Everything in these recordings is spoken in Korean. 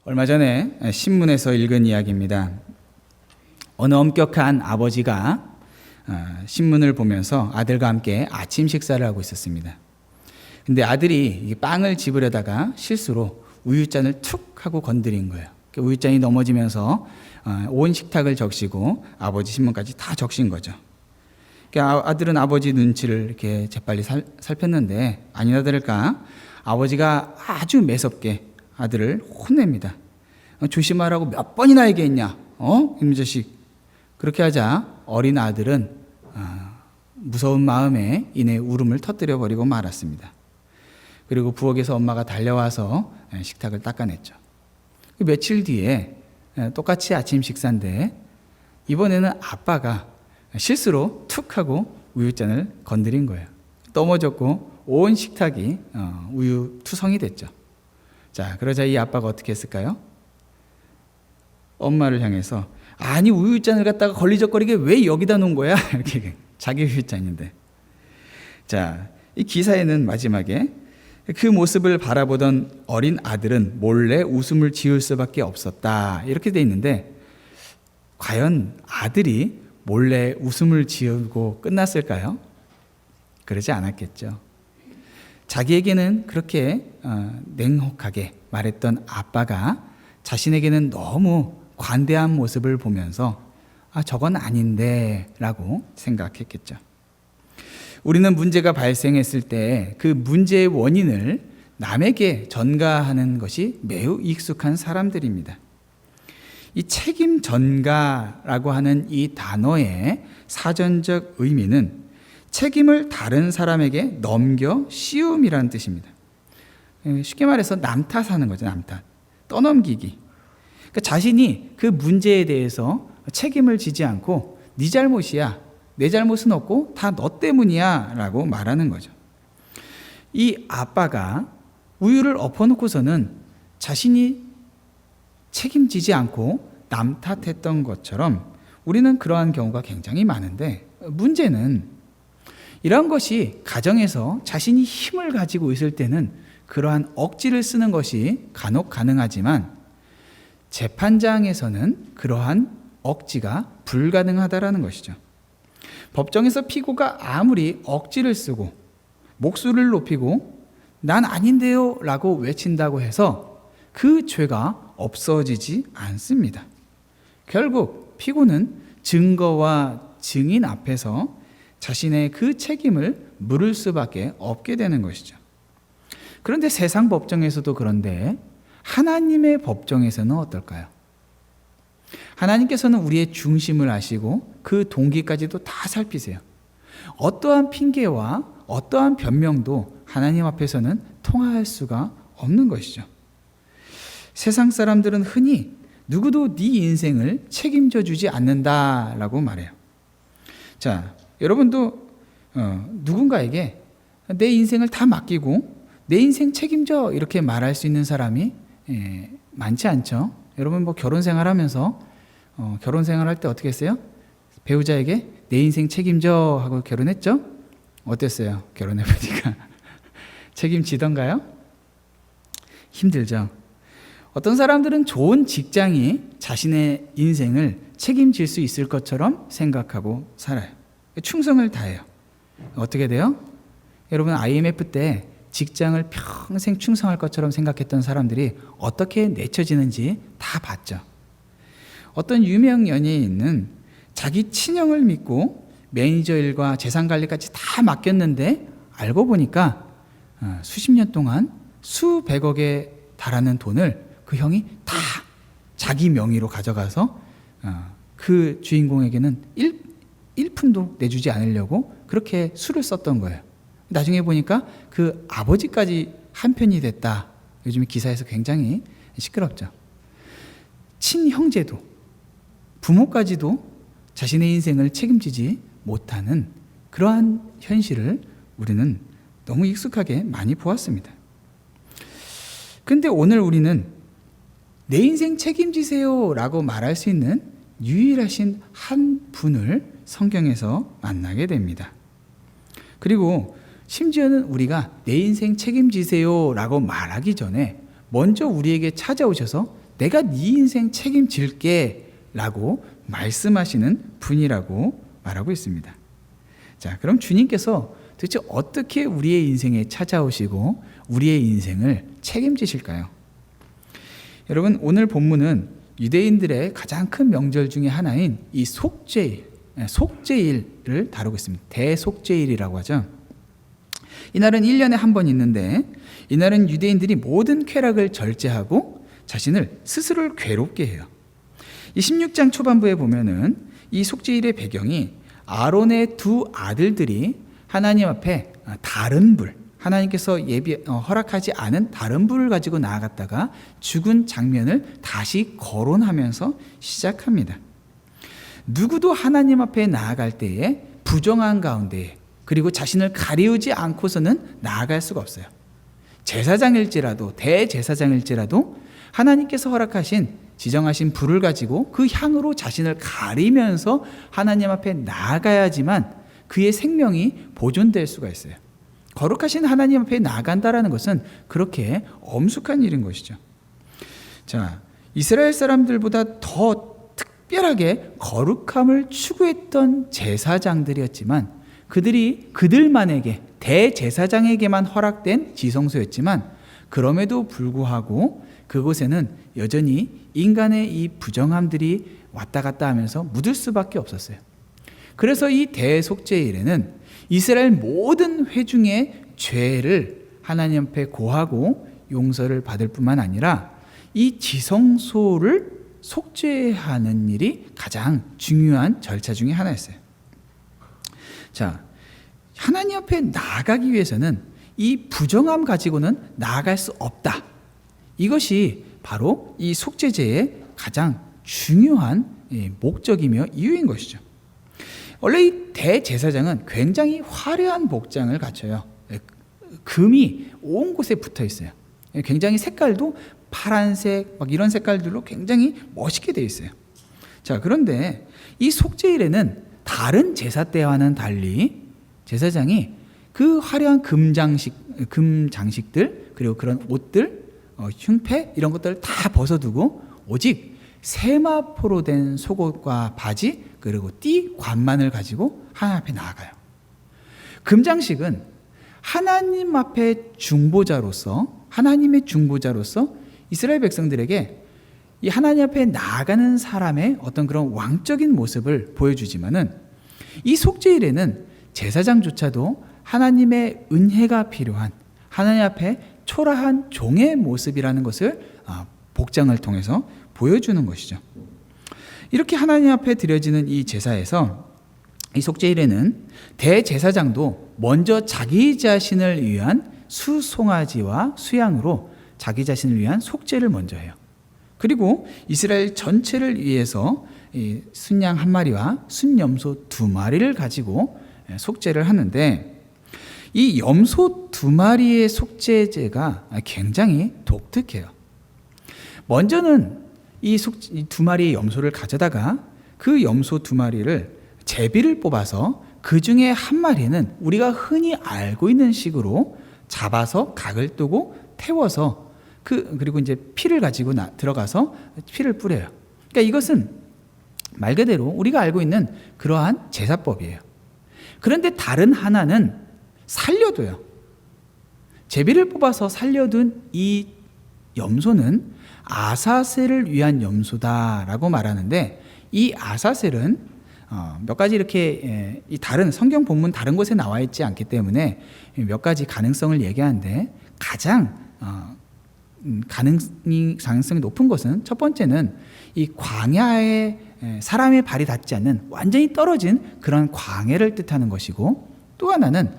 얼마 전에 신문에서 읽은 이야기입니다. 어느 엄격한 아버지가 신문을 보면서 아들과 함께 아침 식사를 하고 있었습니다. 근데 아들이 빵을 집으려다가 실수로 우유잔을 툭 하고 건드린 거예요. 우유잔이 넘어지면서 온 식탁을 적시고 아버지 신문까지 다 적신 거죠. 아들은 아버지 눈치를 이렇게 재빨리 살폈는데 아니나 다를까 아버지가 아주 매섭게 아들을 혼냅니다. 조심하라고 몇 번이나 얘기했냐? 이놈 자식. 그렇게 하자 어린 아들은 무서운 마음에 이내 울음을 터뜨려 버리고 말았습니다. 그리고 부엌에서 엄마가 달려와서 식탁을 닦아냈죠. 며칠 뒤에 똑같이 아침 식사인데 이번에는 아빠가 실수로 툭 하고 우유잔을 건드린 거예요. 넘어졌고 온 식탁이 우유 투성이 됐죠. 자, 그러자 이 아빠가 어떻게 했을까요? 엄마를 향해서 아니 우유잔을 갖다가 걸리적거리게 왜 여기다 놓은 거야? 이렇게 자기 우유잔인데. 자, 이 기사에는 마지막에 그 모습을 바라보던 어린 아들은 몰래 웃음을 지을 수밖에 없었다 이렇게 돼 있는데 과연 아들이 몰래 웃음을 지으고 끝났을까요? 그러지 않았겠죠. 자기에게는 그렇게 냉혹하게 말했던 아빠가 자신에게는 너무 관대한 모습을 보면서 저건 아닌데 라고 생각했겠죠. 우리는 문제가 발생했을 때 그 문제의 원인을 남에게 전가하는 것이 매우 익숙한 사람들입니다. 이 책임 전가라고 하는 이 단어의 사전적 의미는 책임을 다른 사람에게 넘겨 씌움이라는 뜻입니다. 쉽게 말해서 남 탓하는 거죠. 남 탓. 떠넘기기. 그러니까 자신이 그 문제에 대해서 책임을 지지 않고 네 잘못이야. 내 잘못은 없고 다 너 때문이야 라고 말하는 거죠. 이 아빠가 우유를 엎어놓고서는 자신이 책임지지 않고 남 탓했던 것처럼 우리는 그러한 경우가 굉장히 많은데 문제는 이런 것이 가정에서 자신이 힘을 가지고 있을 때는 그러한 억지를 쓰는 것이 간혹 가능하지만 재판장에서는 그러한 억지가 불가능하다라는 것이죠. 법정에서 피고가 아무리 억지를 쓰고 목소리를 높이고 난 아닌데요 라고 외친다고 해서 그 죄가 없어지지 않습니다. 결국 피고는 증거와 증인 앞에서 자신의 그 책임을 물을 수밖에 없게 되는 것이죠. 그런데 세상 법정에서도 그런데 하나님의 법정에서는 어떨까요? 하나님께서는 우리의 중심을 아시고 그 동기까지도 다 살피세요. 어떠한 핑계와 어떠한 변명도 하나님 앞에서는 통할 수가 없는 것이죠. 세상 사람들은 흔히 누구도 네 인생을 책임져 주지 않는다라고 말해요. 자, 여러분도 누군가에게 내 인생을 다 맡기고 내 인생 책임져 이렇게 말할 수 있는 사람이 많지 않죠. 여러분 결혼 생활하면서 결혼 생활할 때 어떻게 했어요? 배우자에게 내 인생 책임져 하고 결혼했죠? 어땠어요? 결혼해보니까 책임지던가요? 힘들죠. 어떤 사람들은 좋은 직장이 자신의 인생을 책임질 수 있을 것처럼 생각하고 살아요. 충성을 다해요. 어떻게 돼요? 여러분 IMF 때 직장을 평생 충성할 것처럼 생각했던 사람들이 어떻게 내쳐지는지 다 봤죠. 어떤 유명 연예인은 자기 친형을 믿고 매니저 일과 재산관리까지 다 맡겼는데 알고 보니까 수십 년 동안 수백억에 달하는 돈을 그 형이 다 자기 명의로 가져가서 그 주인공에게는 1푼도 내주지 않으려고 그렇게 수를 썼던 거예요. 나중에 보니까 그 아버지까지 한편이 됐다. 요즘 기사에서 굉장히 시끄럽죠. 친형제도 부모까지도 자신의 인생을 책임지지 못하는 그러한 현실을 우리는 너무 익숙하게 많이 보았습니다. 그런데 오늘 우리는 내 인생 책임지세요 라고 말할 수 있는 유일하신 한 분을 성경에서 만나게 됩니다. 그리고 심지어는 우리가 내 인생 책임지세요 라고 말하기 전에 먼저 우리에게 찾아오셔서 내가 네 인생 책임질게 라고 말씀하시는 분이라고 말하고 있습니다. 자, 그럼 주님께서 도대체 어떻게 우리의 인생에 찾아오시고 우리의 인생을 책임지실까요? 여러분, 오늘 본문은 유대인들의 가장 큰 명절 중에 하나인 이 속죄일을 다루고 있습니다. 대속죄일이라고 하죠. 이날은 1년에 한 번 있는데, 이날은 유대인들이 모든 쾌락을 절제하고 자신을 스스로를 괴롭게 해요. 이 16장 초반부에 보면은 이 속죄일의 배경이 아론의 두 아들들이 하나님 앞에 다른 불, 하나님께서 허락하지 않은 다른 불을 가지고 나아갔다가 죽은 장면을 다시 거론하면서 시작합니다. 누구도 하나님 앞에 나아갈 때에 부정한 가운데, 그리고 자신을 가리우지 않고서는 나아갈 수가 없어요. 제사장일지라도, 대제사장일지라도 하나님께서 허락하신, 지정하신 불을 가지고 그 향으로 자신을 가리면서 하나님 앞에 나아가야지만 그의 생명이 보존될 수가 있어요. 거룩하신 하나님 앞에 나아간다라는 것은 그렇게 엄숙한 일인 것이죠. 자, 이스라엘 사람들보다 더 특별하게 거룩함을 추구했던 제사장들이었지만, 그들만에게, 대제사장에게만 허락된 지성소였지만, 그럼에도 불구하고 그곳에는 여전히 인간의 이 부정함들이 왔다 갔다 하면서 묻을 수밖에 없었어요. 그래서 이 대속죄일에는 이스라엘 모든 회중의 죄를 하나님 앞에 고하고 용서를 받을 뿐만 아니라 이 지성소를 속죄하는 일이 가장 중요한 절차 중에 하나였어요. 자, 하나님 앞에 나아가기 위해서는 이 부정함 가지고는 나아갈 수 없다. 이것이 바로 이 속죄제의 가장 중요한 목적이며 이유인 것이죠. 원래 이 대제사장은 굉장히 화려한 복장을 갖춰요. 금이 온 곳에 붙어 있어요. 굉장히 색깔도 파란색, 막 이런 색깔들로 굉장히 멋있게 되어 있어요. 자, 그런데 이 속죄일에는 다른 제사 때와는 달리 제사장이 그 화려한 금 장식들, 그리고 그런 옷들, 흉패 이런 것들을 다 벗어두고 오직 세마포로 된 속옷과 바지, 그리고 띠, 관만을 가지고 하나님 앞에 나아가요. 금장식은 하나님 앞에 하나님의 중보자로서 이스라엘 백성들에게 이 하나님 앞에 나아가는 사람의 어떤 그런 왕적인 모습을 보여주지만은, 이 속죄일에는 제사장조차도 하나님의 은혜가 필요한, 하나님 앞에 초라한 종의 모습이라는 것을 복장을 통해서 보여주는 것이죠. 이렇게 하나님 앞에 드려지는 이 제사에서, 이 속죄일에는 대제사장도 먼저 자기 자신을 위한 수송아지와 수양으로 자기 자신을 위한 속죄를 먼저 해요. 그리고 이스라엘 전체를 위해서 순양 한 마리와 순염소 2마리를 가지고 속죄를 하는데, 이 염소 2마리의 속죄제가 굉장히 독특해요. 먼저는 이 2마리의 염소를 가져다가 그 염소 2마리를 제비를 뽑아서 그 중에 한 마리는 우리가 흔히 알고 있는 식으로 잡아서 각을 뜨고 태워서 그리고 이제 피를 가지고 들어가서 피를 뿌려요. 그러니까 이것은 말 그대로 우리가 알고 있는 그러한 제사법이에요. 그런데 다른 하나는 살려둬요. 제비를 뽑아서 살려둔 이 염소는 아사셀을 위한 염소다라고 말하는데, 이 아사셀은 몇 가지 이렇게 이 다른 성경 본문 다른 곳에 나와 있지 않기 때문에 몇 가지 가능성을 얘기하는데, 가장 가능성이 높은 것은, 첫 번째는 이 광야에 사람의 발이 닿지 않는 완전히 떨어진 그런 광야를 뜻하는 것이고, 또 하나는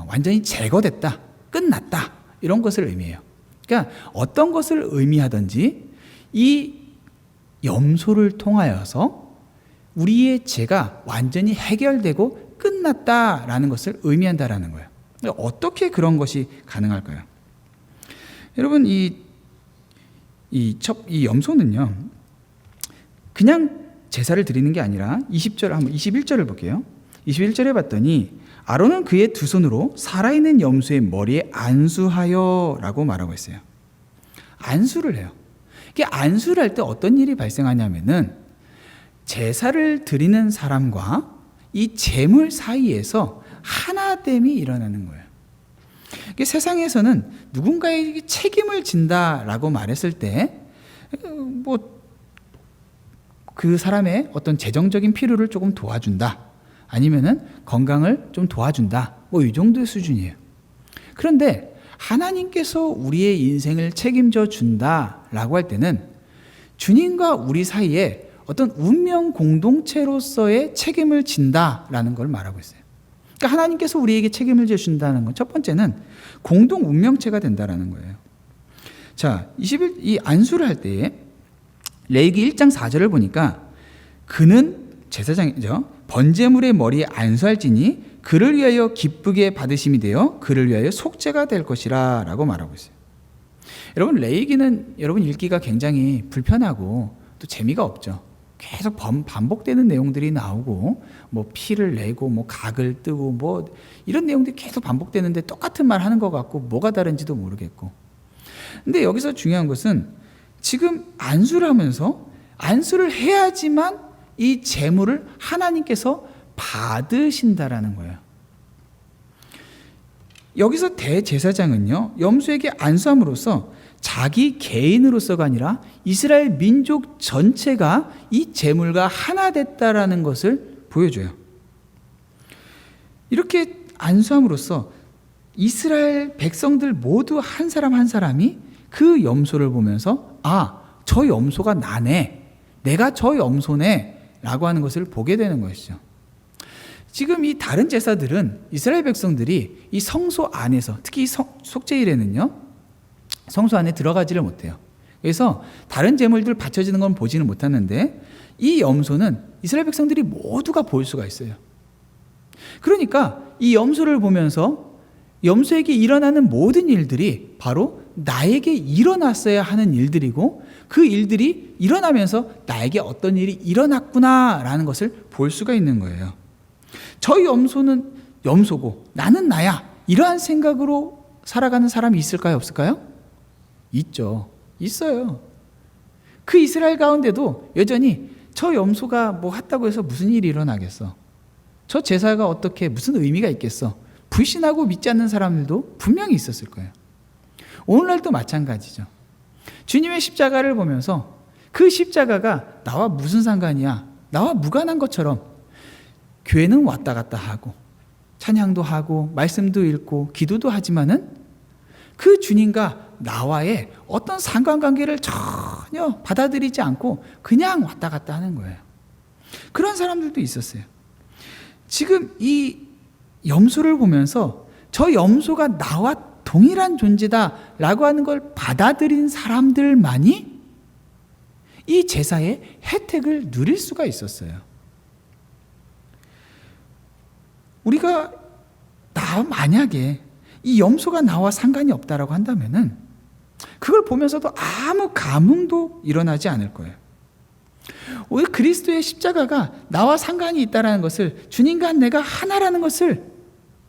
완전히 제거됐다, 끝났다, 이런 것을 의미해요. 그러니까 어떤 것을 의미하든지 이 염소를 통하여서 우리의 죄가 완전히 해결되고 끝났다라는 것을 의미한다라는 거예요. 어떻게 그런 것이 가능할까요? 여러분, 이 염소는요, 그냥 제사를 드리는 게 아니라 21절을 볼게요. 21절에 봤더니 아론은 그의 2손으로 살아있는 염소의 머리에 안수하여 라고 말하고 있어요. 안수를 해요. 이게 안수를 할 때 어떤 일이 발생하냐면은 제사를 드리는 사람과 이 제물 사이에서 하나됨이 일어나는 거예요. 이게 세상에서는 누군가에게 책임을 진다라고 말했을 때 그 사람의 어떤 재정적인 필요를 조금 도와준다, 아니면은 건강을 좀 도와준다, 이 정도의 수준이에요. 그런데 하나님께서 우리의 인생을 책임져 준다라고 할 때는 주님과 우리 사이에 어떤 운명 공동체로서의 책임을 진다라는 걸 말하고 있어요. 그러니까 하나님께서 우리에게 책임을 져준다는 건 첫 번째는 공동 운명체가 된다라는 거예요. 자, 이 안수를 할 때에 레위기 1장 4절을 보니까 그는 제사장이죠. 번제물의 머리에 안수할지니 그를 위하여 기쁘게 받으심이 되어 그를 위하여 속죄가 될 것이라 라고 말하고 있어요. 여러분, 레위기는 여러분 읽기가 굉장히 불편하고 또 재미가 없죠. 계속 반복되는 내용들이 나오고 피를 내고 각을 뜨고 이런 내용들이 계속 반복되는데 똑같은 말 하는 것 같고 뭐가 다른지도 모르겠고. 근데 여기서 중요한 것은 지금 안수를 하면서 안수를 해야지만 이 제물을 하나님께서 받으신다라는 거예요. 여기서 대제사장은요, 염소에게 안수함으로써 자기 개인으로서가 아니라 이스라엘 민족 전체가 이 제물과 하나 됐다라는 것을 보여줘요. 이렇게 안수함으로써 이스라엘 백성들 모두 한 사람 한 사람이 그 염소를 보면서 저 염소가 나네, 내가 저 염소네 라고 하는 것을 보게 되는 것이죠. 지금 이 다른 제사들은 이스라엘 백성들이 이 성소 안에서, 특히 속죄일에는요, 성소 안에 들어가지를 못해요. 그래서 다른 제물들 바쳐지는 건 보지는 못하는데 이 염소는 이스라엘 백성들이 모두가 볼 수가 있어요. 그러니까 이 염소를 보면서 염소에게 일어나는 모든 일들이 바로 나에게 일어났어야 하는 일들이고, 그 일들이 일어나면서 나에게 어떤 일이 일어났구나라는 것을 볼 수가 있는 거예요. 저 염소는 염소고 나는 나야, 이러한 생각으로 살아가는 사람이 있을까요, 없을까요? 있죠. 있어요. 그 이스라엘 가운데도 여전히 저 염소가 했다고 해서 무슨 일이 일어나겠어, 저 제사가 어떻게 무슨 의미가 있겠어, 불신하고 믿지 않는 사람들도 분명히 있었을 거예요. 오늘날도 마찬가지죠. 주님의 십자가를 보면서 그 십자가가 나와 무슨 상관이야, 나와 무관한 것처럼 교회는 왔다 갔다 하고 찬양도 하고 말씀도 읽고 기도도 하지만은 그 주님과 나와의 어떤 상관관계를 전혀 받아들이지 않고 그냥 왔다 갔다 하는 거예요. 그런 사람들도 있었어요. 지금 이 염소를 보면서 저 염소가 나와 동일한 존재다라고 하는 걸 받아들인 사람들만이 이 제사의 혜택을 누릴 수가 있었어요. 우리가 만약에 이 염소가 나와 상관이 없다라고 한다면은 그걸 보면서도 아무 감흥도 일어나지 않을 거예요. 오히려 그리스도의 십자가가 나와 상관이 있다라는 것을, 주님과 내가 하나라는 것을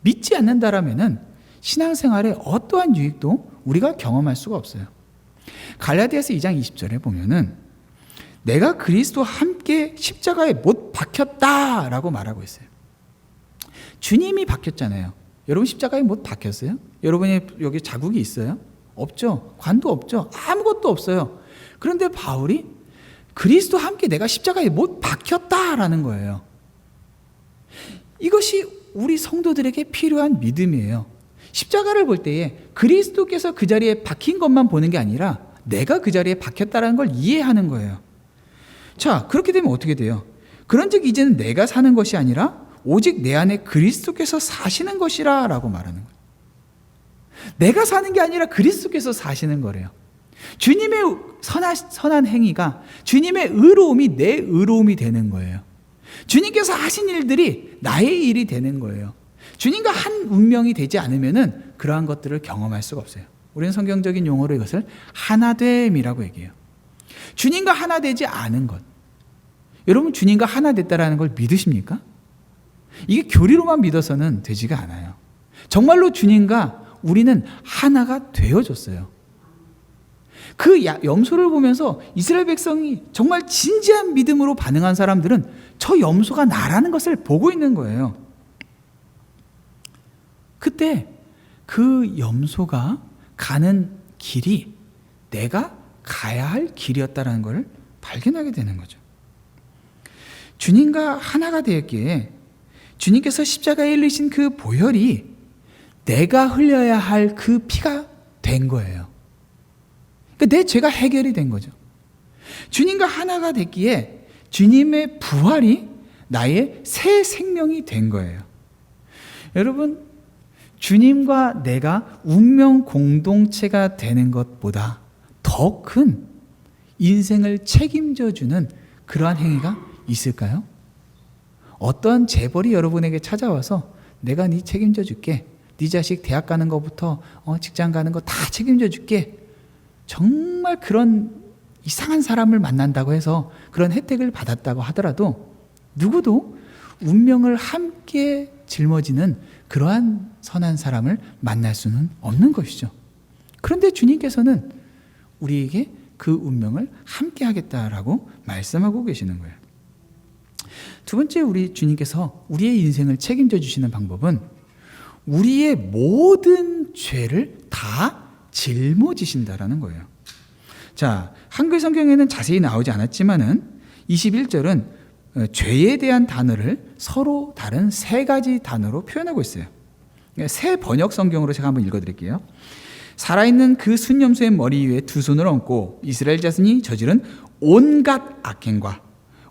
믿지 않는다라면은 신앙생활에 어떠한 유익도 우리가 경험할 수가 없어요. 갈라디아서 2장 20절에 보면은 내가 그리스도와 함께 십자가에 못 박혔다라고 말하고 있어요. 주님이 박혔잖아요. 여러분 십자가에 못 박혔어요? 여러분의 여기 자국이 있어요? 없죠. 관도 없죠. 아무것도 없어요. 그런데 바울이 그리스도와 함께 내가 십자가에 못 박혔다라는 거예요. 이것이 우리 성도들에게 필요한 믿음이에요. 십자가를 볼 때에 그리스도께서 그 자리에 박힌 것만 보는 게 아니라 내가 그 자리에 박혔다는 걸 이해하는 거예요. 자, 그렇게 되면 어떻게 돼요? 그런즉 이제는 내가 사는 것이 아니라 오직 내 안에 그리스도께서 사시는 것이라 라고 말하는 거예요. 내가 사는 게 아니라 그리스도께서 사시는 거래요. 주님의 선한 행위가, 주님의 의로움이 내 의로움이 되는 거예요. 주님께서 하신 일들이 나의 일이 되는 거예요. 주님과 한 운명이 되지 않으면은 그러한 것들을 경험할 수가 없어요. 우리는 성경적인 용어로 이것을 하나됨이라고 얘기해요. 주님과 하나 되지 않은 것. 여러분, 주님과 하나 됐다라는 걸 믿으십니까? 이게 교리로만 믿어서는 되지가 않아요. 정말로 주님과 우리는 하나가 되어졌어요. 그 염소를 보면서 이스라엘 백성이 정말 진지한 믿음으로 반응한 사람들은 저 염소가 나라는 것을 보고 있는 거예요. 그때 그 염소가 가는 길이 내가 가야 할 길이었다는 것을 발견하게 되는 거죠. 주님과 하나가 되었기에 주님께서 십자가에 흘리신 그 보혈이 내가 흘려야 할 그 피가 된 거예요. 그러니까 내 죄가 해결이 된 거죠. 주님과 하나가 됐기에 주님의 부활이 나의 새 생명이 된 거예요. 여러분, 주님과 내가 운명 공동체가 되는 것보다 더 큰 인생을 책임져 주는 그러한 행위가 있을까요? 어떤 재벌이 여러분에게 찾아와서 내가 네 책임져 줄게. 네 자식 대학 가는 것부터 직장 가는 거 다 책임져 줄게. 정말 그런 이상한 사람을 만난다고 해서 그런 혜택을 받았다고 하더라도 누구도 운명을 함께 짊어지는 그러한 선한 사람을 만날 수는 없는 것이죠. 그런데 주님께서는 우리에게 그 운명을 함께 하겠다라고 말씀하고 계시는 거예요. 두 번째, 우리 주님께서 우리의 인생을 책임져 주시는 방법은 우리의 모든 죄를 다 짊어지신다라는 거예요. 자, 한글 성경에는 자세히 나오지 않았지만은 21절은 죄에 대한 단어를 서로 다른 세 가지 단어로 표현하고 있어요. 새 번역 성경으로 제가 한번 읽어드릴게요. 살아있는 그 순염소의 머리 위에 두 손을 얹고 이스라엘 자손이 저지른 온갖 악행과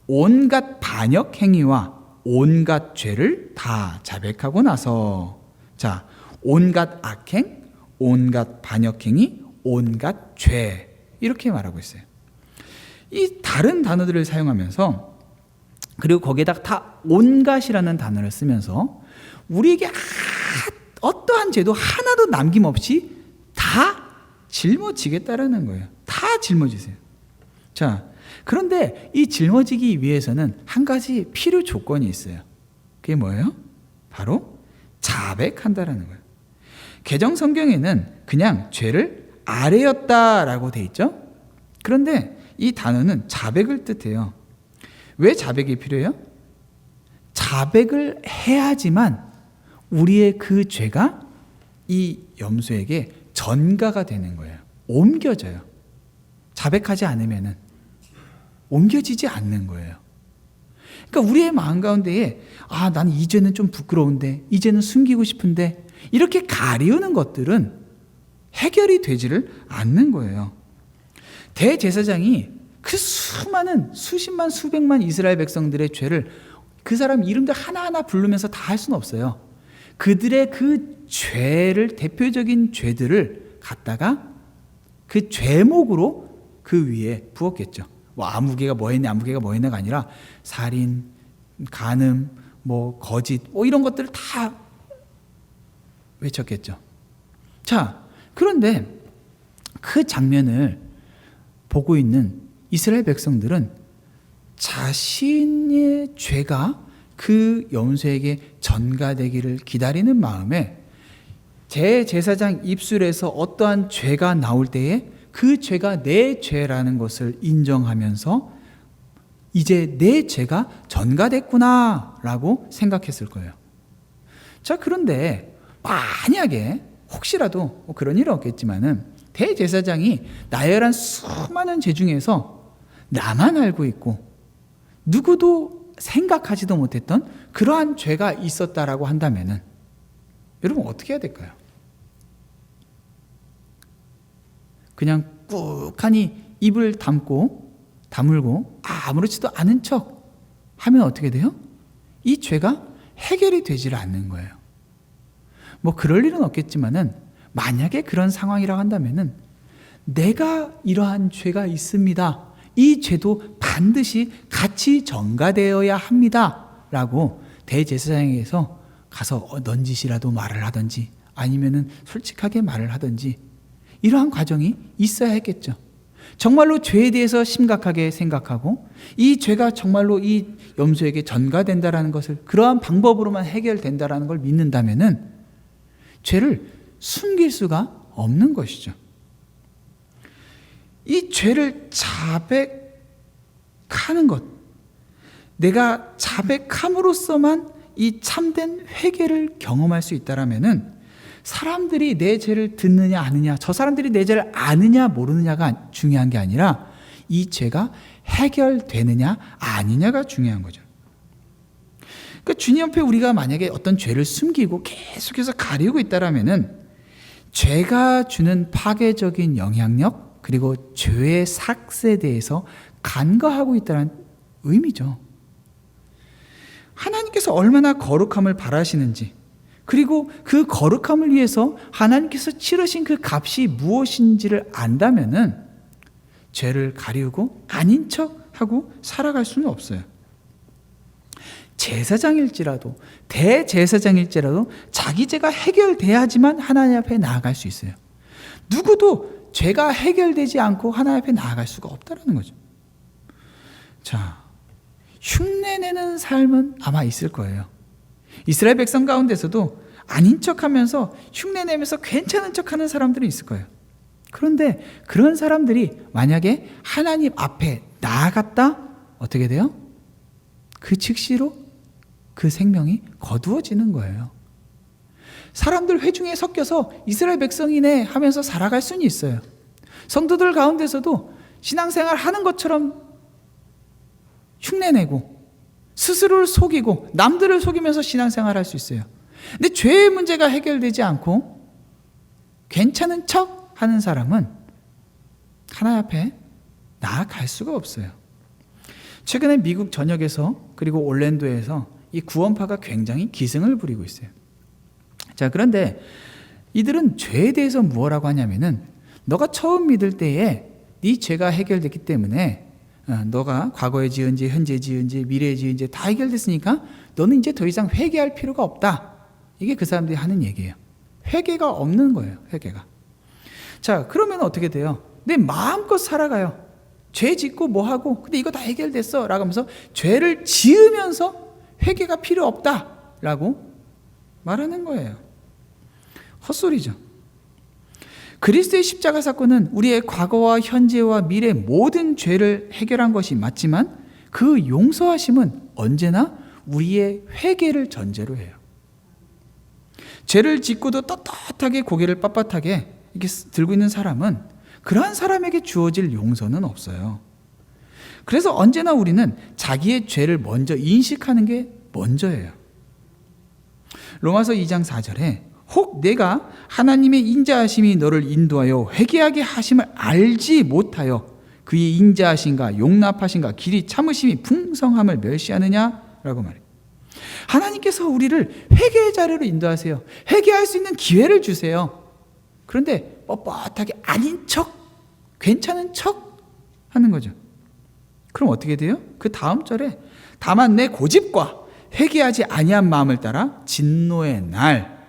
온갖 반역 행위와 온갖 죄를 다 자백하고 나서, 자, 온갖 악행, 온갖 반역 행위, 온갖 죄, 이렇게 말하고 있어요. 이 다른 단어들을 사용하면서, 그리고 거기에다 다 온갖이라는 단어를 쓰면서 우리에게 어떠한 죄도 하나도 남김없이 다 짊어지겠다라는 거예요. 다 짊어지세요. 자, 그런데 이 짊어지기 위해서는 한 가지 필요 조건이 있어요. 그게 뭐예요? 바로 자백한다라는 거예요. 개정 성경에는 그냥 죄를 아뢰었다라고 돼 있죠. 그런데 이 단어는 자백을 뜻해요. 왜 자백이 필요해요? 자백을 해야지만 우리의 그 죄가 이 염소에게 전가가 되는 거예요. 옮겨져요. 자백하지 않으면은 옮겨지지 않는 거예요. 그러니까 우리의 마음 가운데에 나는 이 죄는 좀 부끄러운데, 이 죄는 숨기고 싶은데, 이렇게 가리우는 것들은 해결이 되지를 않는 거예요. 대제사장이 그 수많은 수십만 수백만 이스라엘 백성들의 죄를 그 사람 이름들 하나하나 부르면서 다 할 수는 없어요. 그들의 그 죄를, 대표적인 죄들을 갖다가 그 죄목으로 그 위에 부었겠죠. 뭐 아무개가 뭐 했네, 아무개가 뭐 했네가 아니라 살인, 간음, 뭐 거짓, 뭐 이런 것들을 다 외쳤겠죠. 자, 그런데 그 장면을 보고 있는 이스라엘 백성들은 자신의 죄가 그 염소에게 전가되기를 기다리는 마음에 대제사장 입술에서 어떠한 죄가 나올 때에 그 죄가 내 죄라는 것을 인정하면서 이제 내 죄가 전가됐구나 라고 생각했을 거예요. 자, 그런데 만약에 혹시라도 그런 일은 없겠지만은 대제사장이 나열한 수많은 죄 중에서 나만 알고 있고 누구도 생각하지도 못했던 그러한 죄가 있었다라고 한다면은 여러분 어떻게 해야 될까요? 그냥 꾹하니 입을 다물고 아무렇지도 않은 척 하면 어떻게 돼요? 이 죄가 해결이 되지를 않는 거예요. 뭐 그럴 일은 없겠지만은 만약에 그런 상황이라고 한다면은 내가 이러한 죄가 있습니다. 이 죄도 반드시 같이 전가되어야 합니다. 라고 대제사장에게서 가서 넌지시라도 말을 하든지 아니면은 솔직하게 말을 하든지 이러한 과정이 있어야 했겠죠. 정말로 죄에 대해서 심각하게 생각하고 이 죄가 정말로 이 염소에게 전가된다라는 것을 그러한 방법으로만 해결된다라는 걸 믿는다면은 죄를 숨길 수가 없는 것이죠. 이 죄를 자백하는 것, 내가 자백함으로써만 이 참된 회개를 경험할 수 있다라면은 사람들이 내 죄를 듣느냐 아느냐, 저 사람들이 내 죄를 아느냐 모르느냐가 중요한 게 아니라 이 죄가 해결되느냐 아니냐가 중요한 거죠. 그러니까 주님 앞에 우리가 만약에 어떤 죄를 숨기고 계속해서 가리고 있다라면은 죄가 주는 파괴적인 영향력 그리고 죄의 삭스에 대해서 간과하고 있다는 의미죠. 하나님께서 얼마나 거룩함을 바라시는지, 그리고 그 거룩함을 위해서 하나님께서 치르신 그 값이 무엇인지를 안다면은 죄를 가리우고 아닌 척하고 살아갈 수는 없어요. 제사장일지라도 대제사장일지라도 자기 죄가 해결돼야지만 하나님 앞에 나아갈 수 있어요. 누구도 죄가 해결되지 않고 하나님 앞에 나아갈 수가 없다는 거죠. 자, 흉내내는 삶은 아마 있을 거예요. 이스라엘 백성 가운데서도 아닌 척하면서 흉내내면서 괜찮은 척하는 사람들이 있을 거예요. 그런데 그런 사람들이 만약에 하나님 앞에 나아갔다 어떻게 돼요? 그 즉시로 그 생명이 거두어지는 거예요. 사람들 회중에 섞여서 이스라엘 백성이네 하면서 살아갈 수는 있어요. 성도들 가운데서도 신앙생활 하는 것처럼 흉내내고 스스로를 속이고 남들을 속이면서 신앙생활 할 수 있어요. 근데 죄의 문제가 해결되지 않고 괜찮은 척 하는 사람은 하나님 앞에 나아갈 수가 없어요. 최근에 미국 전역에서 그리고 올랜도에서 이 구원파가 굉장히 기승을 부리고 있어요. 자, 그런데 이들은 죄에 대해서 무엇라고 하냐면은 너가 처음 믿을 때에 네 죄가 해결됐기 때문에 너가 과거에 지은 죄, 현재 지은 죄, 미래에 지은 죄 다 해결됐으니까 너는 이제 더 이상 회개할 필요가 없다. 이게 그 사람들이 하는 얘기예요. 회개가 없는 거예요. 회개가. 자, 그러면 어떻게 돼요? 내 마음껏 살아가요. 죄 짓고 뭐 하고 근데 이거 다 해결됐어 라고 하면서 죄를 지으면서 회개가 필요 없다 라고 말하는 거예요. 헛소리죠. 그리스도의 십자가 사건은 우리의 과거와 현재와 미래 모든 죄를 해결한 것이 맞지만 그 용서하심은 언제나 우리의 회개를 전제로 해요. 죄를 짓고도 떳떳하게 고개를 빳빳하게 이렇게 들고 있는 사람은 그러한 사람에게 주어질 용서는 없어요. 그래서 언제나 우리는 자기의 죄를 먼저 인식하는 게 먼저예요. 로마서 2장 4절에 혹 내가 하나님의 인자하심이 너를 인도하여 회개하게 하심을 알지 못하여 그의 인자하심과 용납하심과 길이 참으심이 풍성함을 멸시하느냐라고 말해요. 하나님께서 우리를 회개의 자리로 인도하세요. 회개할 수 있는 기회를 주세요. 그런데 뻣뻣하게 아닌 척, 괜찮은 척 하는 거죠. 그럼 어떻게 돼요? 그 다음 절에 다만 내 고집과 회개하지 아니한 마음을 따라 진노의 날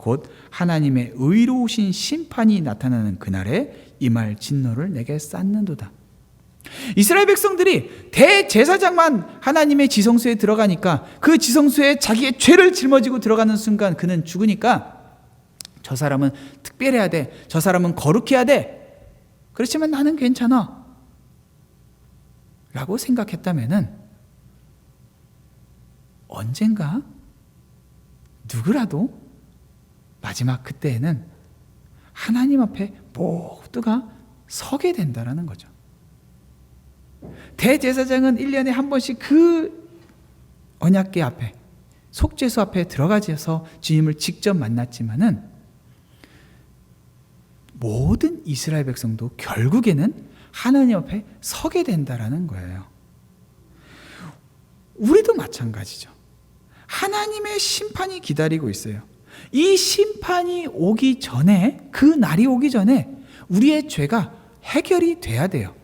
곧 하나님의 의로우신 심판이 나타나는 그날에 임할 진노를 내게 쌓는도다. 이스라엘 백성들이 대제사장만 하나님의 지성소에 들어가니까 그 지성소에 자기의 죄를 짊어지고 들어가는 순간 그는 죽으니까 저 사람은 특별해야 돼. 저 사람은 거룩해야 돼. 그렇지만 나는 괜찮아. 라고 생각했다면은 언젠가 누구라도 마지막 그때에는 하나님 앞에 모두가 서게 된다는 거죠. 대제사장은 1년에 한 번씩 그 언약궤 앞에 속죄소 앞에 들어가서 주님을 직접 만났지만은 모든 이스라엘 백성도 결국에는 하나님 앞에 서게 된다는 거예요. 우리도 마찬가지죠. 하나님의 심판이 기다리고 있어요. 이 심판이 오기 전에, 그 날이 오기 전에 우리의 죄가 해결이 돼야 돼요.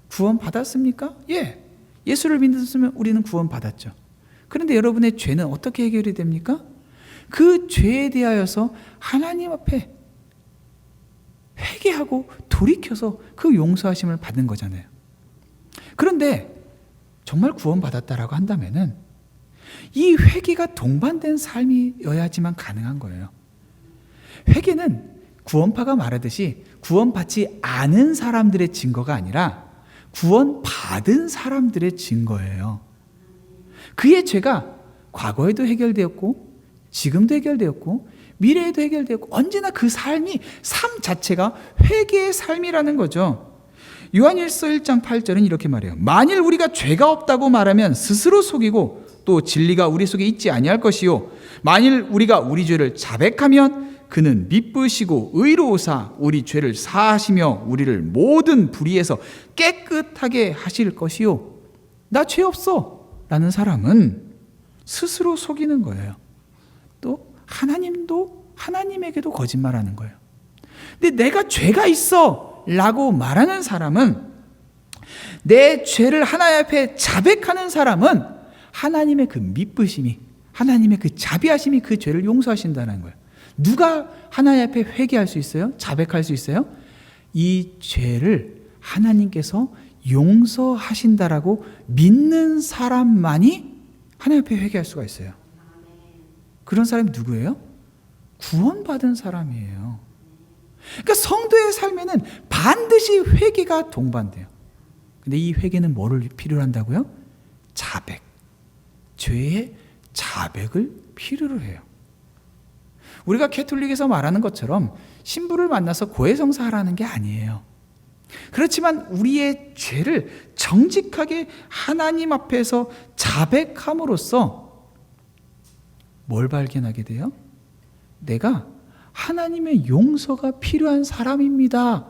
구원 받았습니까? 예. 예수를 믿었으면 우리는 구원 받았죠. 그런데 여러분의 죄는 어떻게 해결이 됩니까? 그 죄에 대하여서 하나님 앞에 회개하고 돌이켜서 그 용서하심을 받은 거잖아요. 그런데 정말 구원 받았다라고 한다면은 이 회개가 동반된 삶이어야지만 가능한 거예요. 회개는 구원파가 말하듯이 구원받지 않은 사람들의 증거가 아니라 구원받은 사람들의 증거예요. 그의 죄가 과거에도 해결되었고 지금도 해결되었고 미래에도 해결되었고 언제나 그 삶 자체가 회개의 삶이라는 거죠. 요한일서 1장 8절은 이렇게 말해요. 만일 우리가 죄가 없다고 말하면 스스로 속이고 또 진리가 우리 속에 있지 아니할 것이요 만일 우리가 우리 죄를 자백하면 그는 미쁘시고 의로우사 우리 죄를 사하시며 우리를 모든 불의에서 깨끗하게 하실 것이요 나 죄 없어 라는 사람은 스스로 속이는 거예요. 또 하나님에게도 거짓말하는 거예요. 근데 내가 죄가 있어 라고 말하는 사람은, 내 죄를 하나님 앞에 자백하는 사람은 하나님의 그 미쁘심이, 하나님의 그 자비하심이 그 죄를 용서하신다는 거예요. 누가 하나님 앞에 회개할 수 있어요? 자백할 수 있어요? 이 죄를 하나님께서 용서하신다라고 믿는 사람만이 하나님 앞에 회개할 수가 있어요. 그런 사람이 누구예요? 구원받은 사람이에요. 그러니까 성도의 삶에는 반드시 회개가 동반돼요. 근데 이 회개는 뭐를 필요로 한다고요? 자백. 죄의 자백을 필요로 해요. 우리가 캐톨릭에서 말하는 것처럼 신부를 만나서 고해성사하라는 게 아니에요. 그렇지만 우리의 죄를 정직하게 하나님 앞에서 자백함으로써 뭘 발견하게 돼요? 내가 하나님의 용서가 필요한 사람입니다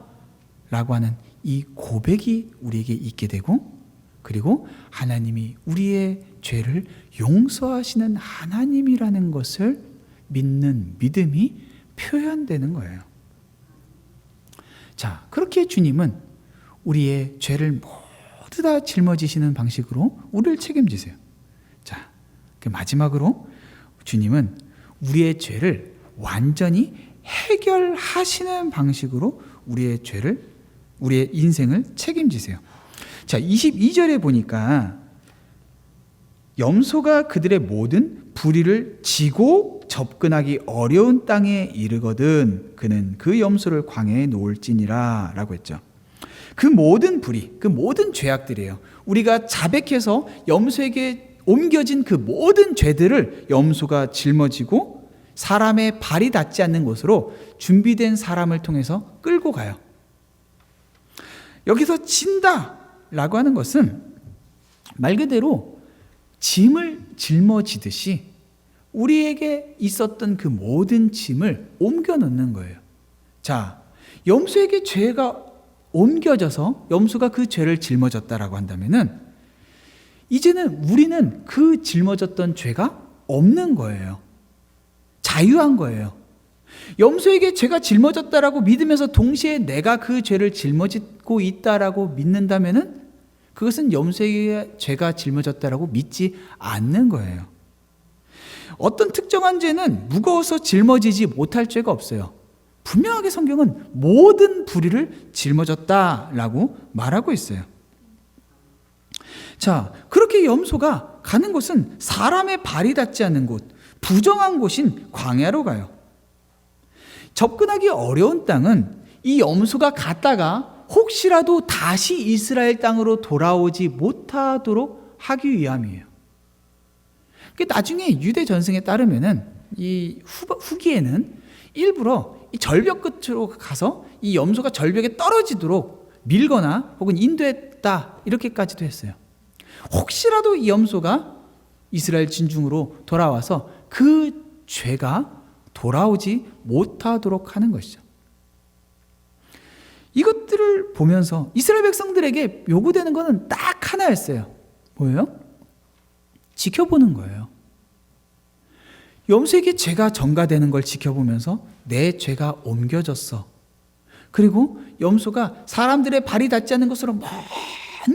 라고 하는 이 고백이 우리에게 있게 되고, 그리고 하나님이 우리의 죄를 용서하시는 하나님이라는 것을 믿는 믿음이 표현되는 거예요. 자, 그렇게 주님은 우리의 죄를 모두 다 짊어지시는 방식으로 우리를 책임지세요. 자, 그 마지막으로 주님은 우리의 죄를 완전히 해결하시는 방식으로 우리의 인생을 책임지세요. 자, 22절에 보니까 염소가 그들의 모든 불의를 지고 접근하기 어려운 땅에 이르거든 그는 그 염소를 광야에 놓을지니라 라고 했죠. 그 모든 불의, 그 모든 죄악들이에요. 우리가 자백해서 염소에게 옮겨진 그 모든 죄들을 염소가 짊어지고 사람의 발이 닿지 않는 곳으로 준비된 사람을 통해서 끌고 가요. 여기서 진다 라고 하는 것은 말 그대로 짐을 짊어지듯이 우리에게 있었던 그 모든 짐을 옮겨 놓는 거예요. 자, 염소에게 죄가 옮겨져서 염소가 그 죄를 짊어졌다라고 한다면은 이제는 우리는 그 짊어졌던 죄가 없는 거예요. 자유한 거예요. 염소에게 죄가 짊어졌다라고 믿으면서 동시에 내가 그 죄를 짊어지고 있다라고 믿는다면은 그것은 염소에게 죄가 짊어졌다라고 믿지 않는 거예요. 어떤 특정한 죄는 무거워서 짊어지지 못할 죄가 없어요. 분명하게 성경은 모든 불의를 짊어졌다라고 말하고 있어요. 자, 그렇게 염소가 가는 곳은 사람의 발이 닿지 않는 곳, 부정한 곳인 광야로 가요. 접근하기 어려운 땅은 이 염소가 갔다가 혹시라도 다시 이스라엘 땅으로 돌아오지 못하도록 하기 위함이에요. 나중에 유대 전승에 따르면은 이 후기에는 일부러 이 절벽 끝으로 가서 이 염소가 절벽에 떨어지도록 밀거나 혹은 인도했다 이렇게까지도 했어요. 혹시라도 이 염소가 이스라엘 진중으로 돌아와서 그 죄가 돌아오지 못하도록 하는 것이죠. 이것들을 보면서 이스라엘 백성들에게 요구되는 것은 딱 하나였어요. 뭐예요? 지켜보는 거예요. 염소에게 죄가 전가되는 걸 지켜보면서 내 죄가 옮겨졌어. 그리고 염소가 사람들의 발이 닿지 않는 곳으로 먼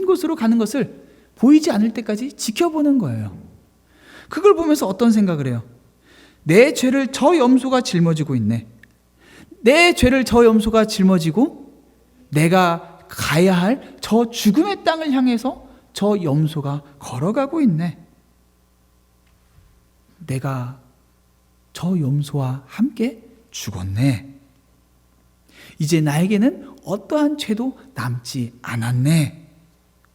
곳으로 가는 것을 보이지 않을 때까지 지켜보는 거예요. 그걸 보면서 어떤 생각을 해요? 내 죄를 저 염소가 짊어지고 있네. 내 죄를 저 염소가 짊어지고 내가 가야 할 저 죽음의 땅을 향해서 저 염소가 걸어가고 있네. 내가 저 염소와 함께 죽었네. 이제 나에게는 어떠한 죄도 남지 않았네.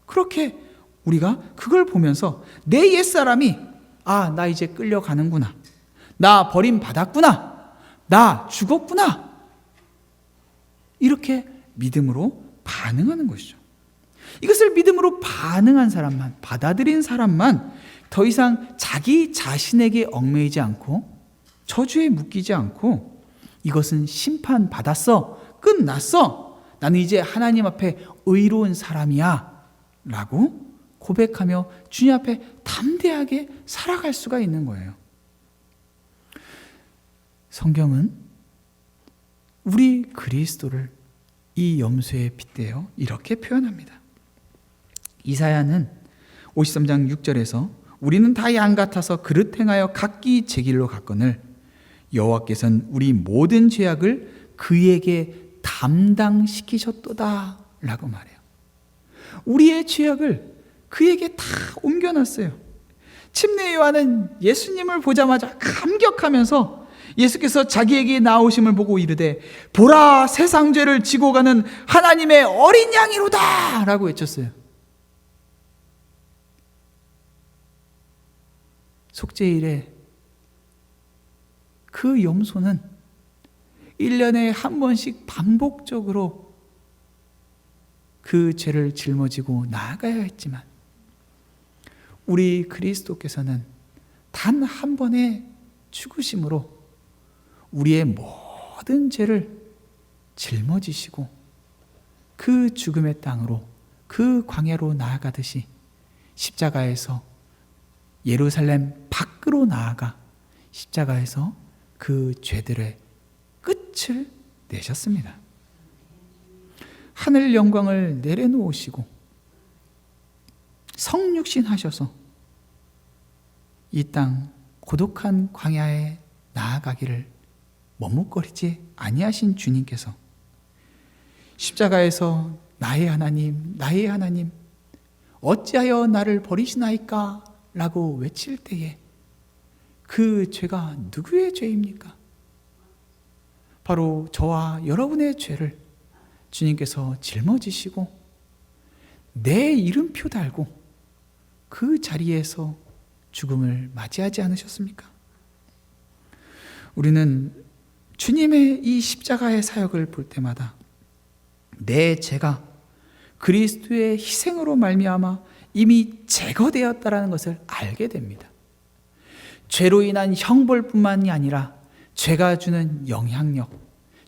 그렇게 우리가 그걸 보면서 내 옛사람이 나 이제 끌려가는구나. 나 버림받았구나. 나 죽었구나. 이렇게 믿음으로 반응하는 것이죠. 이것을 믿음으로 반응한 사람만, 받아들인 사람만 더 이상 자기 자신에게 얽매이지 않고 저주에 묶이지 않고 이것은 심판받았어. 끝났어. 나는 이제 하나님 앞에 의로운 사람이야. 라고 고백하며 주님 앞에 담대하게 살아갈 수가 있는 거예요. 성경은 우리 그리스도를 이 염소에 빗대어 이렇게 표현합니다. 이사야는 53장 6절에서 우리는 다 양 같아서 그릇 행하여 각기 제 길로 갔거늘 여호와께서는 우리 모든 죄악을 그에게 담당시키셨도다 라고 말해요. 우리의 죄악을 그에게 다 옮겨놨어요. 침례 요한은 예수님을 보자마자 감격하면서 예수께서 자기에게 나오심을 보고 이르되 보라 세상 죄를 지고 가는 하나님의 어린 양이로다 라고 외쳤어요. 속죄일에 그 염소는 1년에 한 번씩 반복적으로 그 죄를 짊어지고 나아가야 했지만 우리 그리스도께서는 단 한 번의 죽으심으로 우리의 모든 죄를 짊어지시고 그 죽음의 땅으로 그 광야로 나아가듯이 십자가에서 예루살렘 밖으로 나아가 십자가에서 그 죄들의 끝을 내셨습니다. 하늘 영광을 내려놓으시고 성육신 하셔서 이 땅 고독한 광야에 나아가기를 머뭇거리지 아니하신 주님께서 십자가에서 나의 하나님 어찌하여 나를 버리시나이까 라고 외칠 때에 그 죄가 누구의 죄입니까? 바로 저와 여러분의 죄를 주님께서 짊어지시고 내 이름표 달고 그 자리에서 죽음을 맞이하지 않으셨습니까? 우리는 주님의 이 십자가의 사역을 볼 때마다 내 죄가 그리스도의 희생으로 말미암아 이미 제거되었다라는 것을 알게 됩니다. 죄로 인한 형벌뿐만이 아니라 죄가 주는 영향력,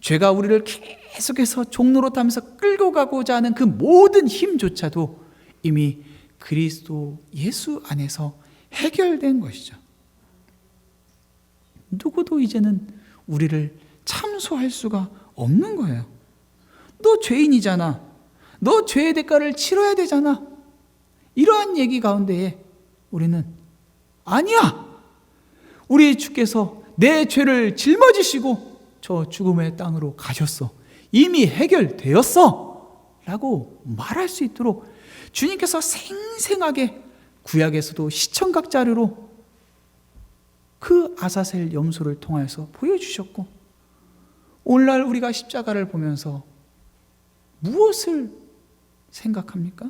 죄가 우리를 계속해서 종로로 타면서 끌고 가고자 하는 그 모든 힘조차도 이미 그리스도 예수 안에서 해결된 것이죠. 누구도 이제는 우리를 참소할 수가 없는 거예요. 너 죄인이잖아. 너 죄의 대가를 치러야 되잖아. 이러한 얘기 가운데에 우리는 아니야. 우리 주께서 내 죄를 짊어지시고 저 죽음의 땅으로 가셨어. 이미 해결되었어. 라고 말할 수 있도록 주님께서 생생하게 구약에서도 시청각 자료로 그 아사셀 염소를 통해서 보여주셨고 오늘날 우리가 십자가를 보면서 무엇을 생각합니까?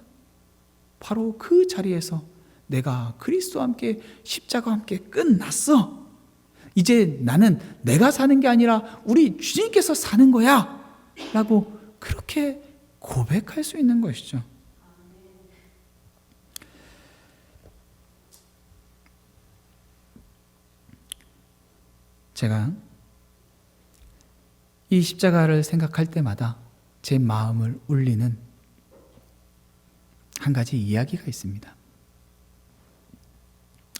바로 그 자리에서 내가 그리스도와 함께 십자가와 함께 끝났어. 이제 나는 내가 사는 게 아니라 우리 주님께서 사는 거야 라고 그렇게 고백할 수 있는 것이죠. 제가 이 십자가를 생각할 때마다 제 마음을 울리는 한 가지 이야기가 있습니다.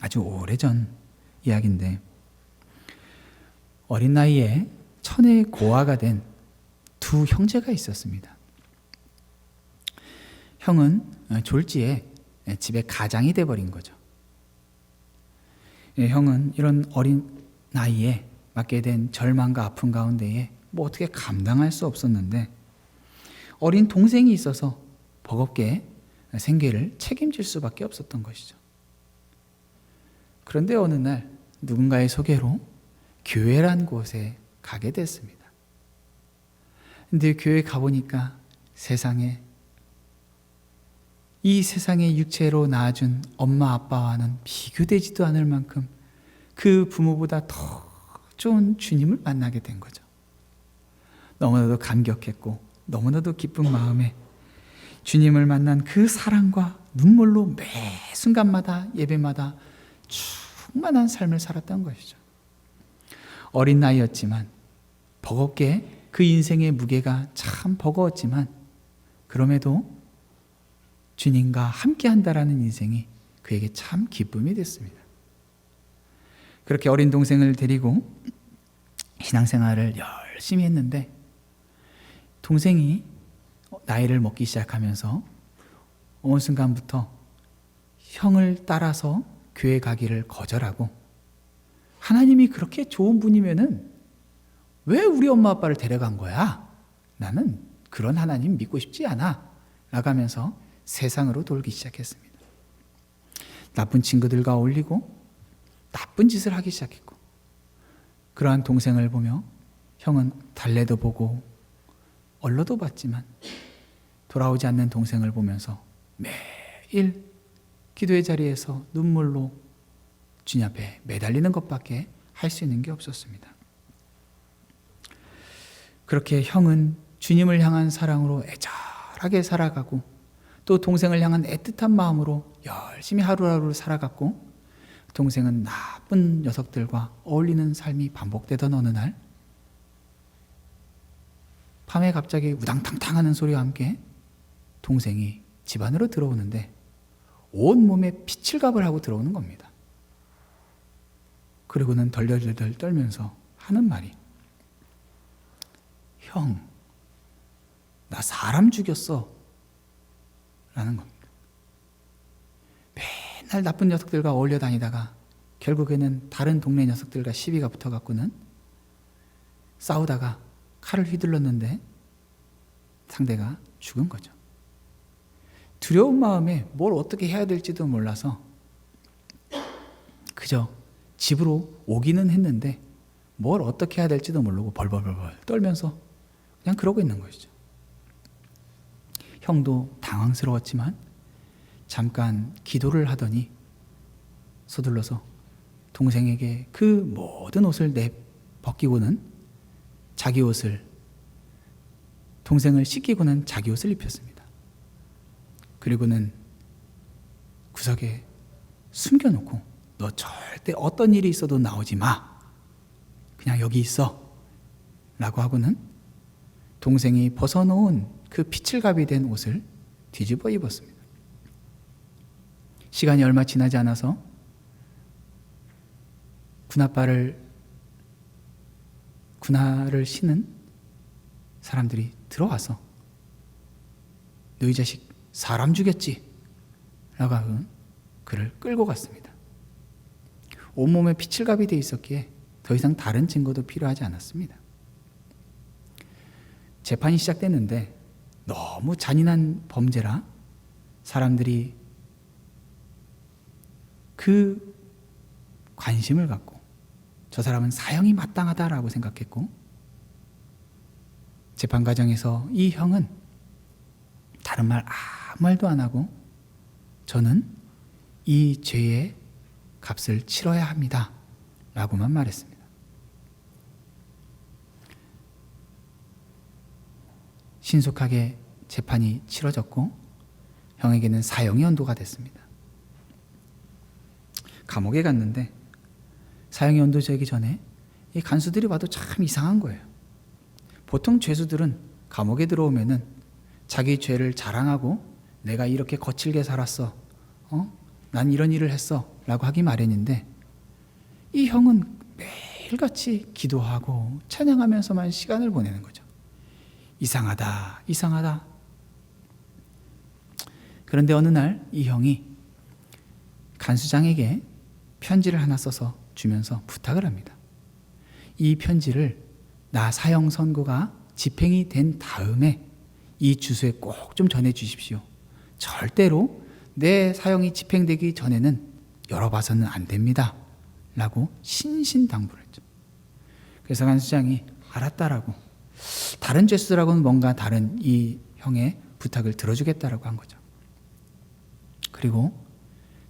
아주 오래전 이야기인데 어린 나이에 천의 고아가 된 두 형제가 있었습니다. 형은 졸지에 집에 가장이 돼버린 거죠. 형은 이런 어린 나이에 맞게 된 절망과 아픔 가운데에 뭐 어떻게 감당할 수 없었는데 어린 동생이 있어서 버겁게 생계를 책임질 수밖에 없었던 것이죠. 그런데 어느 날 누군가의 소개로 교회란 곳에 가게 됐습니다. 근데 교회 가보니까 세상에 이 세상의 육체로 낳아준 엄마 아빠와는 비교되지도 않을 만큼 그 부모보다 더 좋은 주님을 만나게 된 거죠. 너무나도 감격했고 너무나도 기쁜 마음에 주님을 만난 그 사랑과 눈물로 매 순간마다 예배마다 충만한 삶을 살았던 것이죠. 어린 나이였지만 버겁게 그 인생의 무게가 참 버거웠지만 그럼에도 주님과 함께 한다라는 인생이 그에게 참 기쁨이 됐습니다. 그렇게 어린 동생을 데리고 신앙생활을 열심히 했는데 동생이 나이를 먹기 시작하면서 어느 순간부터 형을 따라서 교회 가기를 거절하고 하나님이 그렇게 좋은 분이면은 왜 우리 엄마 아빠를 데려간 거야? 나는 그런 하나님 믿고 싶지 않아 라고 하면서 세상으로 돌기 시작했습니다. 나쁜 친구들과 어울리고 나쁜 짓을 하기 시작했고 그러한 동생을 보며 형은 달래도 보고 얼러도 봤지만 돌아오지 않는 동생을 보면서 매일 기도의 자리에서 눈물로 주님 앞에 매달리는 것밖에 할 수 있는 게 없었습니다. 그렇게 형은 주님을 향한 사랑으로 애절하게 살아가고 또 동생을 향한 애틋한 마음으로 열심히 하루하루를 살아갔고 동생은 나쁜 녀석들과 어울리는 삶이 반복되던 어느 날 밤에 갑자기 우당탕탕 하는 소리와 함께 동생이 집 안으로 들어오는데 온몸에 피칠갑을 하고 들어오는 겁니다. 그리고는 덜덜덜 떨면서 하는 말이 형, 나 사람 죽였어 라는 겁니다. 맨날 나쁜 녀석들과 어울려 다니다가 결국에는 다른 동네 녀석들과 시비가 붙어갖고는 싸우다가 칼을 휘둘렀는데 상대가 죽은 거죠. 두려운 마음에 뭘 어떻게 해야 될지도 몰라서 그저 집으로 오기는 했는데 뭘 어떻게 해야 될지도 모르고 벌벌벌 떨면서 그냥 그러고 있는 것이죠. 형도 당황스러웠지만 잠깐 기도를 하더니 서둘러서 동생에게 그 모든 옷을 벗기고는 자기 옷을 동생을 씻기고는 자기 옷을 입혔습니다. 그리고는 구석에 숨겨놓고 너 절대 어떤 일이 있어도 나오지 마. 그냥 여기 있어. 라고 하고는 동생이 벗어놓은 그 피칠갑이 된 옷을 뒤집어 입었습니다. 시간이 얼마 지나지 않아서 군화를 신은 사람들이 들어와서 너희 자식 사람 죽였지? 라고 하고 그를 끌고 갔습니다. 온몸에 피칠갑이 돼 있었기에 더 이상 다른 증거도 필요하지 않았습니다. 재판이 시작됐는데 너무 잔인한 범죄라 사람들이 그 관심을 갖고 저 사람은 사형이 마땅하다라고 생각했고 재판 과정에서 이 형은 다른 말 아무 말도 안 하고 저는 이 죄의 값을 치러야 합니다 라고만 말했습니다. 신속하게 재판이 치러졌고 형에게는 사형이 연도가 됐습니다. 감옥에 갔는데 사형이 연도되기 전에 이 간수들이 봐도 참 이상한 거예요. 보통 죄수들은 감옥에 들어오면은 자기 죄를 자랑하고 내가 이렇게 거칠게 살았어, 난 이런 일을 했어 라고 하기 마련인데 이 형은 매일같이 기도하고 찬양하면서만 시간을 보내는 거죠. 이상하다, 이상하다. 그런데 어느 날 이 형이 간수장에게 편지를 하나 써서 주면서 부탁을 합니다. 이 편지를 나 사형 선고가 집행이 된 다음에 이 주소에 꼭 좀 전해 주십시오. 절대로 내 사형이 집행되기 전에는 열어봐서는 안 됩니다 라고 신신당부를 했죠. 그래서 간수장이 알았다라고 다른 죄수들하고는 뭔가 다른 이 형의 부탁을 들어주겠다라고 한 거죠. 그리고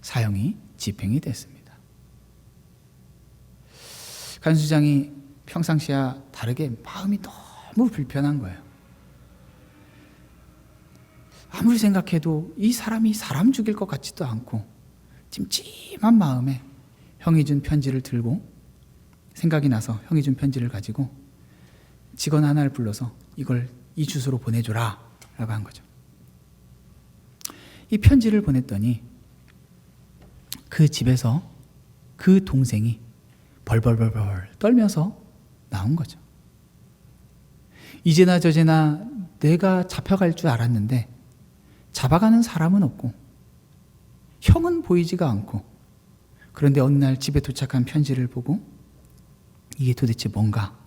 사형이 집행이 됐습니다. 간수장이 평상시와 다르게 마음이 너무 불편한 거예요. 아무리 생각해도 이 사람이 사람 죽일 것 같지도 않고 찜찜한 마음에 형이 준 편지를 들고, 생각이 나서 형이 준 편지를 가지고 직원 하나를 불러서 이걸 이 주소로 보내줘라 라고 한 거죠. 이 편지를 보냈더니 그 집에서 그 동생이 벌벌벌벌 떨면서 나온 거죠. 이제나 저제나 내가 잡혀갈 줄 알았는데 잡아가는 사람은 없고 형은 보이지가 않고, 그런데 어느 날 집에 도착한 편지를 보고 이게 도대체 뭔가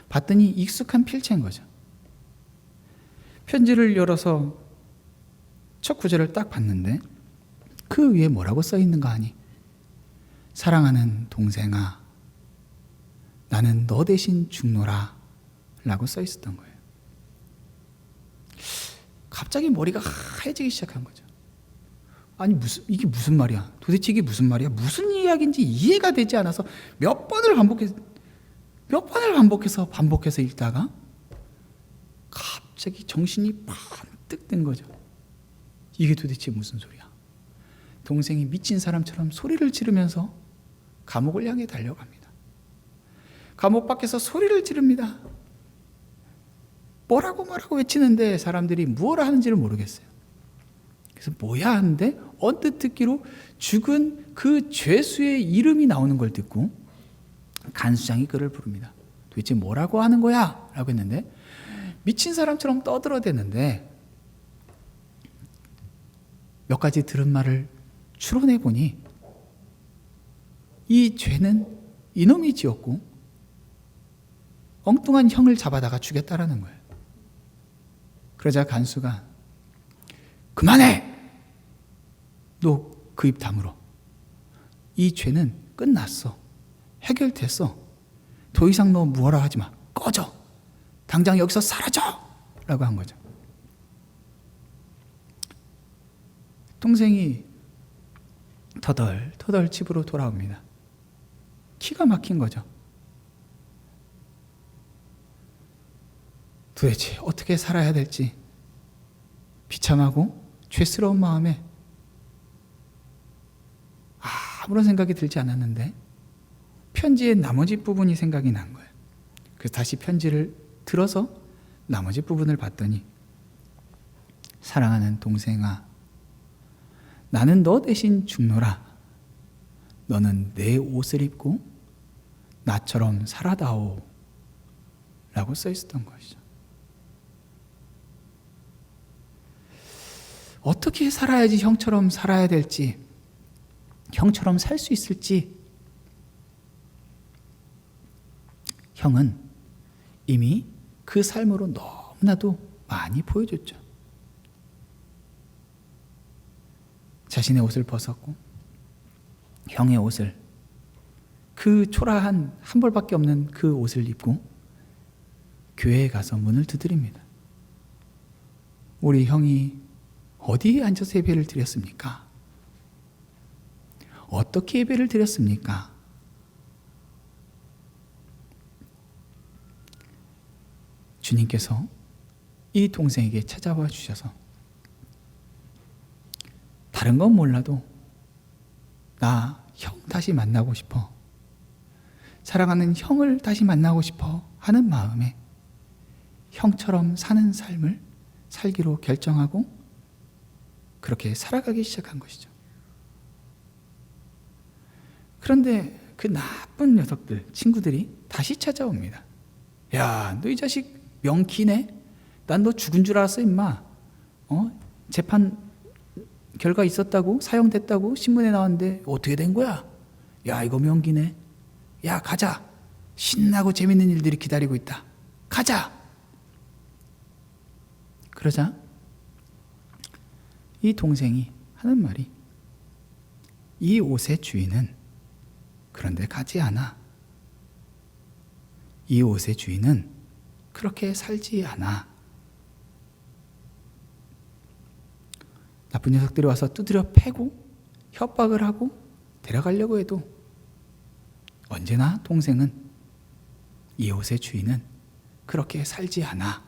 봤더니 익숙한 필체인 거죠. 편지를 열어서 첫 구절을 딱 봤는데 그 위에 뭐라고 써 있는가 하니, 사랑하는 동생아, 나는 너 대신 죽노라 라고 써 있었던 거예요. 갑자기 머리가 하얘지기 시작한 거죠. 아니 이게 무슨 말이야? 도대체 이게 무슨 말이야? 무슨 이야기인지 이해가 되지 않아서 몇 번을 반복해서 읽다가 갑자기 정신이 번뜩 든 거죠. 이게 도대체 무슨 소리야? 동생이 미친 사람처럼 소리를 지르면서 감옥을 향해 달려갑니다. 감옥 밖에서 소리를 지릅니다. 뭐라고 외치는데 사람들이 무엇을 하는지를 모르겠어요. 그래서 뭐야 하는데 언뜻 듣기로 죽은 그 죄수의 이름이 나오는 걸 듣고 간수장이 그를 부릅니다. 도대체 뭐라고 하는 거야? 라고 했는데 미친 사람처럼 떠들어대는데 몇 가지 들은 말을 추론해 보니 이 죄는 이놈이 지었고 엉뚱한 형을 잡아다가 죽였다라는 거예요. 그러자 간수가 그만해! 너 그 입 다물어. 이 죄는 끝났어. 해결됐어. 더 이상 너 뭐라 하지 마. 꺼져. 당장 여기서 사라져! 라고 한 거죠. 동생이 터덜터덜 집으로 돌아옵니다. 기가 막힌 거죠. 도대체 어떻게 살아야 될지 비참하고 죄스러운 마음에 아무런 생각이 들지 않았는데 편지의 나머지 부분이 생각이 난 거예요. 그래서 다시 편지를 들어서 나머지 부분을 봤더니, 사랑하는 동생아, 나는 너 대신 죽노라. 너는 내 옷을 입고 나처럼 살아다오 라고 써 있었던 것이죠. 어떻게 살아야지 형처럼 살아야 될지, 형처럼 살 수 있을지 형은 이미 그 삶으로 너무나도 많이 보여줬죠. 자신의 옷을 벗었고 형의 옷을, 그 초라한 한 벌밖에 없는 그 옷을 입고 교회에 가서 문을 두드립니다. 우리 형이 어디에 앉아서 예배를 드렸습니까? 어떻게 예배를 드렸습니까? 주님께서 이 동생에게 찾아와 주셔서 다른 건 몰라도 나 형 다시 만나고 싶어, 사랑하는 형을 다시 만나고 싶어 하는 마음에 형처럼 사는 삶을 살기로 결정하고 그렇게 살아가기 시작한 것이죠. 그런데 그 나쁜 녀석들, 친구들이 다시 찾아옵니다. 야, 너 이 자식 명기네? 난 너 죽은 줄 알았어 임마. 재판 결과 있었다고, 사형됐다고 신문에 나왔는데 어떻게 된 거야? 야, 이거 명기네. 야, 가자. 신나고 재밌는 일들이 기다리고 있다. 가자. 그러자 이 동생이 하는 말이, 이 옷의 주인은 그런데 가지 않아. 이 옷의 주인은 그렇게 살지 않아. 나쁜 녀석들이 와서 두드려 패고 협박을 하고 데려가려고 해도 언제나 동생은, 이 옷의 주인은 그렇게 살지 않아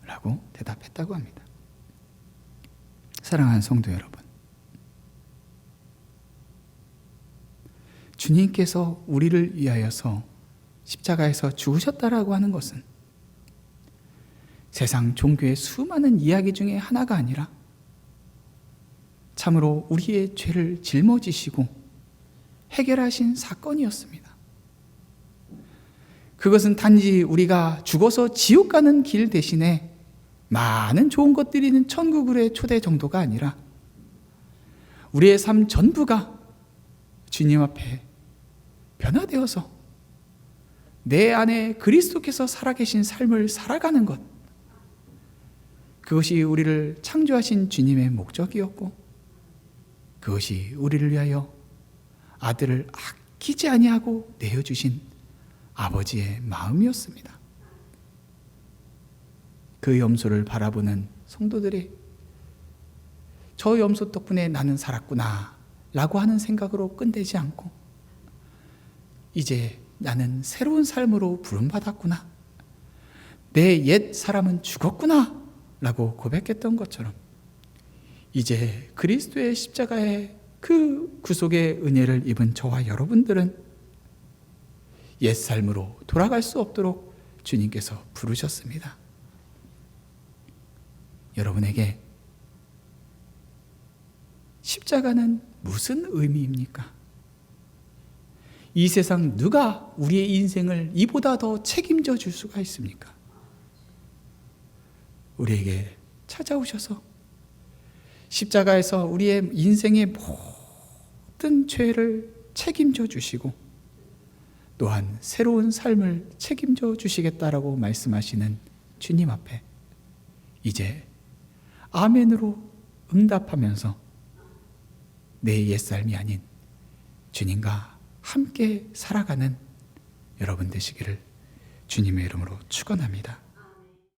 라고 대답했다고 합니다. 사랑하는 성도 여러분, 주님께서 우리를 위하여서 십자가에서 죽으셨다라고 하는 것은 세상 종교의 수많은 이야기 중에 하나가 아니라 참으로 우리의 죄를 짊어지시고 해결하신 사건이었습니다. 그것은 단지 우리가 죽어서 지옥 가는 길 대신에 많은 좋은 것들이 있는 천국의 초대 정도가 아니라 우리의 삶 전부가 주님 앞에 변화되어서 내 안에 그리스도께서 살아계신 삶을 살아가는 것, 그것이 우리를 창조하신 주님의 목적이었고, 그것이 우리를 위하여 아들을 아끼지 아니하고 내어주신 아버지의 마음이었습니다. 그 염소를 바라보는 성도들이 저 염소 덕분에 나는 살았구나 라고 하는 생각으로 끝내지 않고, 이제 나는 새로운 삶으로 부름받았구나, 내 옛 사람은 죽었구나 라고 고백했던 것처럼 이제 그리스도의 십자가의 그 구속의 은혜를 입은 저와 여러분들은 옛 삶으로 돌아갈 수 없도록 주님께서 부르셨습니다. 여러분에게 십자가는 무슨 의미입니까? 이 세상 누가 우리의 인생을 이보다 더 책임져 줄 수가 있습니까? 우리에게 찾아오셔서 십자가에서 우리의 인생의 모든 죄를 책임져 주시고 또한 새로운 삶을 책임져 주시겠다라고 말씀하시는 주님 앞에 이제 아멘으로 응답하면서 내 옛삶이 아닌 주님과 함께 살아가는 여러분 되시기를 주님의 이름으로 축원합니다.